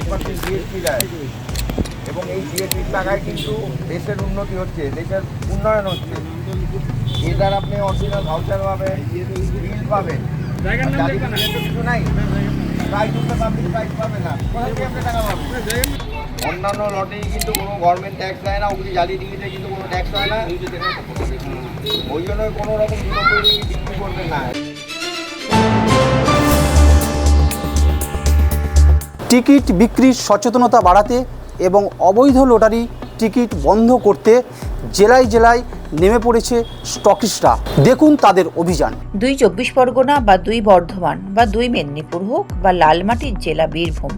5% GST দেয় এবং এই জিএসটির টাকায় কিন্তু দেশের উন্নতি হচ্ছে, দেশের উন্নয়ন হচ্ছে। এটার আপনি অরিজিনাল ভাউচার পাবেন, বিল পাবেন, কিছু নাই, প্রাইস উঠলে পাবলিক প্রাইস পাবে না, কোথা থেকে আপনি টাকা পাবেন? অন্যান্য লটেই কিন্তু কোনো গভর্নমেন্ট ট্যাক্স দেয় না, ওগুলি জালি ডিঙিতে কিন্তু কোনো ট্যাক্স হয় না, ওই জন্য কোনো রকম বিক্রি করবেন না। টিকিট বিক্রির সচেতনতা বাড়াতে এবং অবৈধ লটারি টিকিট বন্ধ করতে জেলায় জেলায় নেমে পড়েছে স্টকিস্টরা। দেখুন তাদের অভিযান। 2 চব্বিশ পরগনা বা 2 বর্ধমান বা 2 মেদিনীপুর হোক বা লালমাটির জেলা বীরভূম,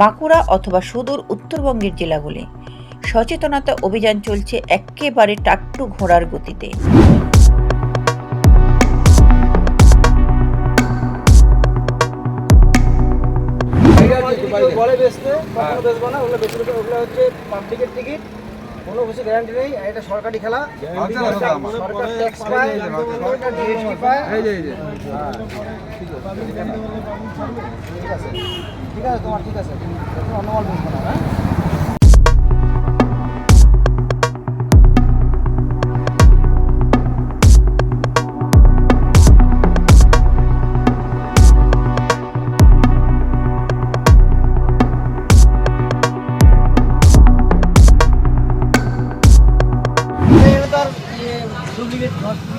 বাঁকুড়া অথবা সুদূর উত্তরবঙ্গের জেলাগুলি, সচেতনতা অভিযান চলছে একেবারে টাট্টু ঘোড়ার গতিতে। বলে বেচতে কখনো বেচবো না, ওগুলো বেশি ওগুলো হচ্ছে পাবলিকের টিকিট, কোনো কিছু গ্যারান্টি নেই। এটা সরকারি খেলা, সরকার ট্যাক্স পায়, সরকার জিএসটি পায়। ঠিক আছে, ঠিক আছে, তোমার ঠিক আছে, অন্য মাল বেচবো না। হ্যাঁ,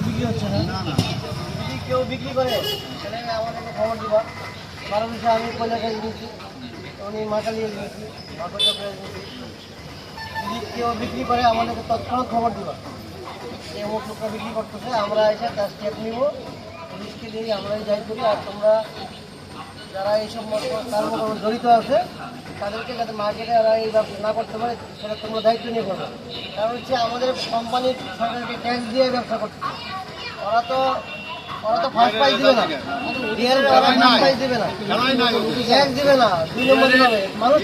বিক্রি হচ্ছে না। যদি কেউ বিক্রি করে তাহলে আমাদেরকে খবর দিবা। কারণ হচ্ছে আমি কয়লাকাজ নিয়েছি, উনি মাকালিয়ে নিয়েছি, মাকড়া নিয়েছি। যদি কেউ বিক্রি করে আমাদেরকে তৎক্ষণাৎ খবর দিবা যে অমুক লোকটা বিক্রি করতেছে, আমরা এসে তার স্টেপ নিব, পুলিশকে দিয়ে আমরাই যাই করি। আর তোমরা যারা এইসব কর্মকর্ম জড়িত আছে তাদেরকে যাতে মার্কেটে ওরা এই ব্যবসা না করতে পারে সেটা তোমরা দায়িত্ব নিয়ে করবে। কারণ হচ্ছে আমাদের কোম্পানির সরকারকে ট্যাক্স দিয়ে ব্যবসা করছে, ওরা তো ফার্স্ট প্রাইজ দেবে না, ফার্স্ট প্রাইজ দেবে না, ট্যাক্স দেবে না, 2 নম্বর হবে। মানুষ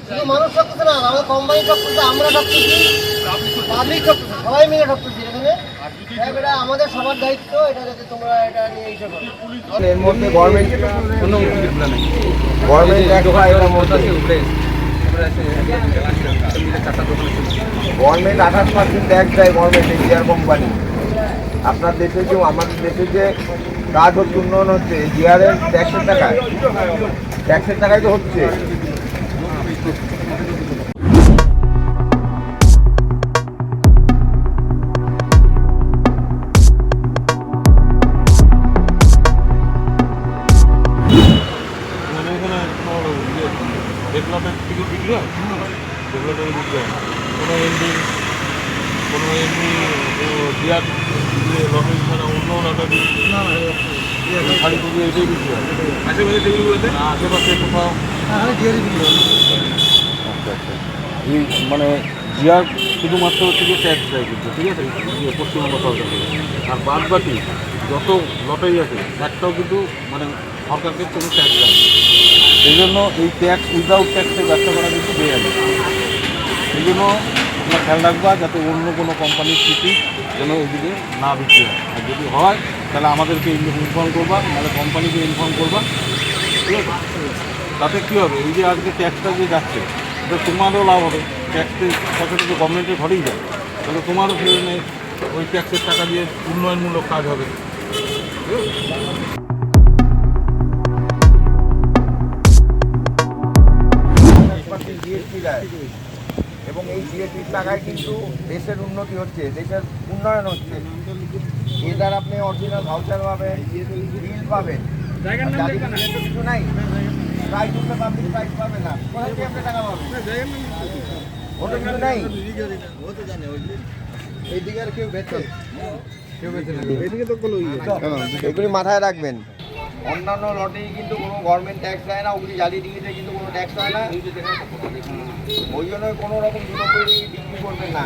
শুধু মানুষ ঠকতেছে না, আমাদের কোম্পানি ঠকতেছে, আমরা ঠকতেছি, পাবলিক ঠকতেছে, সবাই মিলে ঠকতেছি। এখানে এটা আমাদের সবার দায়িত্ব, এটা যাতে তোমরা এটা নিয়ে ইয়ে করো। এর মধ্যে গভর্নমেন্ট গভর্নমেন্ট 28% ট্যাক্স দেয় গভর্নমেন্ট, জিআর কোম্পানি। আপনার দেশে যে আমাদের দেশে যে কাজ হচ্ছে, উন্নয়ন হচ্ছে, জিআরের ট্যাক্সের টাকায় তো হচ্ছে। টিকিট বিক্রি হয়, বিক্রি হয় কোনো এমনি বিরাট লটারি ছাড়া অন্য লটারি শাড়ি পুজো এটাই বিক্রি হয় আশেপাশে টেবিলগুলোতে, আশেপাশে কোথাও। আচ্ছা আচ্ছা, এই মানে জিআর শুধুমাত্র হচ্ছে যে ট্যাক্স দেয় কিন্তু, ঠিক আছে, পশ্চিমবঙ্গ সরকার থেকে। আর বাদ বাকি যত লটারি আছে একটাও কিন্তু মানে সরকারকে কোনো ট্যাক্স দেয় না। সেই জন্য এই ট্যাক্স উইদাউট ট্যাক্সে ব্যবসা করা কিন্তু বেয়ে যাবে। সেই জন্য আমরা খেয়াল রাখবা যাতে অন্য কোনো কোম্পানির টিকিট যেন ওইদিকে না বিক্রি হয়। আর যদি হয় তাহলে আমাদেরকে ইনফর্ম করবা, নাহলে কোম্পানিকে ইনফর্ম করবা, ঠিক আছে। তাতে কী হবে, এই যে আজকে ট্যাক্সটা যে যাচ্ছে এটা তোমারও লাভ হবে। ট্যাক্সের টাকাটা তো গভর্নমেন্টের ঘরেই যায়, তাহলে তোমারও সেখানে ওই ট্যাক্সের টাকা দিয়ে উন্নয়নমূলক কাজ হবে, ঠিক আছে। জিএসটি দেয় এবং এই জিএসটির টাকায় কিন্তু দেশের উন্নতি হচ্ছে, দেশের উন্নয়ন হচ্ছে। এটার আপনি অরিজিনাল ভাউচার পাবেন, বিল পাবেন, কিছু নাই, প্রাইস উঠলে পাবলিক প্রাইস পাবে না, কোথা থেকে আপনি টাকা পাবেন? ওটা কিছু নাই। এইদিকে আর কেউ বেচে, এগুলি মাথায় রাখবেন। অন্যান্য লটেই কিন্তু কোনো গভর্নমেন্ট ট্যাক্স দেয় না, ওগুলি জালি ডিঙিতে কিন্তু কোনো ট্যাক্স হয় না, ওই জন্য কোনো রকম বিক্রি করবেন না।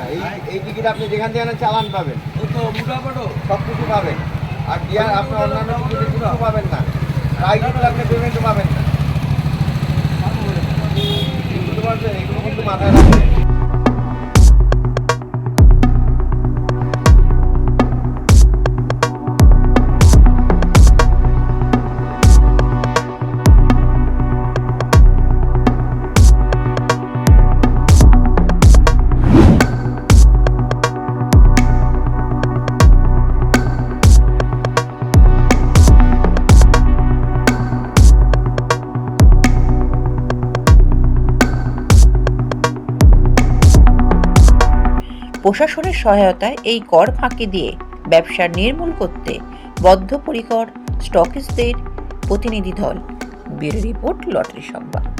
এই টিকিট আপনি যেখান থেকে চালান পাবেন, সব কিছু পাবেন। আর ডিআর আপনি অন্যান্য টিকিটে কিছু পাবেন না, প্রাইস উঠলে আপনি পেমেন্টও পাবেন না, বুঝতে পারছেন? এগুলো কিন্তু মাথায় রাখবেন। প্রশাসনের সহায়তায় এই কর ফাঁকি দিয়ে ব্যবসা নির্মূল করতে বদ্ধপরিকর স্টকিস্টদের প্রতিনিধি দল। ব্যুরো রিপোর্ট, লটারি সংবাদ।